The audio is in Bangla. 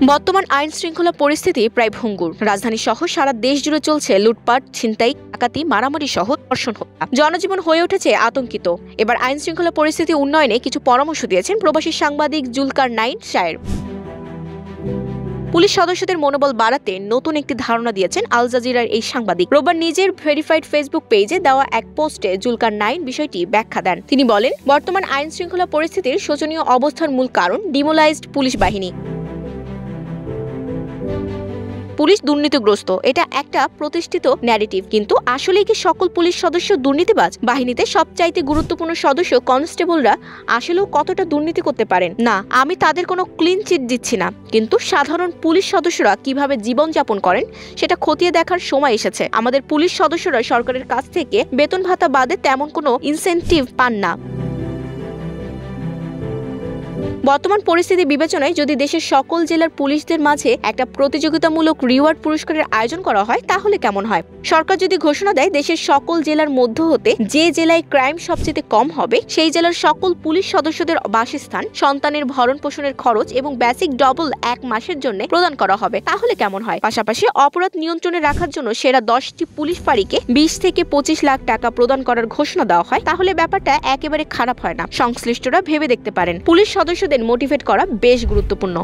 বর্তমান আইন শৃঙ্খলা পরিস্থিতি প্রায় ভঙ্গুর। রাজধানী সহ সারা দেশ জুড়ে চলছে লুটপাট, ছিনতাই, ডাকাতি, মারামারি সহ ধর্ষণ হত্যা। জনজীবন হয়ে উঠেছে আতঙ্কিত। এবার আইন শৃঙ্খলা পরিস্থিতি উন্নয়নে কিছু পরামর্শ দিয়েছেন প্রবাসী সাংবাদিক জুলকার নাইন শায়ের। পুলিশ সদস্যদের মনোবল বাড়াতে নতুন একটি ধারণা দিয়েছেন আল জাজিরার এই সাংবাদিক। রোববার নিজের ভেরিফাইড ফেসবুক পেজে দেওয়া এক পোস্টে জুলকার নাইন বিষয়টি ব্যাখ্যা দেন। তিনি বলেন, বর্তমান আইন শৃঙ্খলা পরিস্থিতির শোচনীয় অবস্থার মূল কারণ ডিমোলাইজড পুলিশ বাহিনী। পুলিশ দুর্নীতিগ্রস্ত, এটা একটা প্রতিষ্ঠিত ন্যারেটিভ, কিন্তু আসলে কি সকল পুলিশ সদস্য দুর্নীতিবাজ? বাহিনীতে সবচাইতে গুরুত্বপূর্ণ সদস্য কনস্টেবলরা আসলেও কতটা দুর্নীতি করতে পারেন? না, আমি তাদের কোনো ক্লিন চিট দিচ্ছি না, কিন্তু সাধারণ পুলিশ সদস্যরা কিভাবে জীবনযাপন করেন সেটা খতিয়ে দেখার সময় এসেছে। আমাদের পুলিশ সদস্যরা সরকারের কাছ থেকে বেতন ভাতা বাদে তেমন কোনো ইনসেনটিভ পান না। বর্তমান পরিস্থিতি বিবেচনায় যদি দেশের সকল জেলার পুলিশদের মাঝে একটা প্রতিযোগিতামূলক রিওয়ার্ড পুরস্কারের আয়োজন করা হয় তাহলে কেমন হয়? সরকার যদি ঘোষণা দেয় দেশের সকল জেলার মধ্য হতে যে জেলায় ক্রাইম সবচেয়ে কম হবে সেই জেলার সকল পুলিশ সদস্যদের বাসস্থান, সন্তানের ভরণ পোষণের খরচ এবং বেসিক ডবল 1 মাসের জন্য প্রদান করা হবে, তাহলে কেমন হয়? পাশাপাশি অপরাধ নিয়ন্ত্রণে রাখার জন্য সেরা 10টি পুলিশ ফাঁড়িকে 20 থেকে 25 লাখ টাকা প্রদান করার ঘোষণা দেওয়া হয়, তাহলে ব্যাপারটা একেবারে খারাপ হয় না। সংশ্লিষ্টরা ভেবে দেখতে পারেন। পুলিশ সদস্যদের মোটিভেট করা বেশ গুরুত্বপূর্ণ।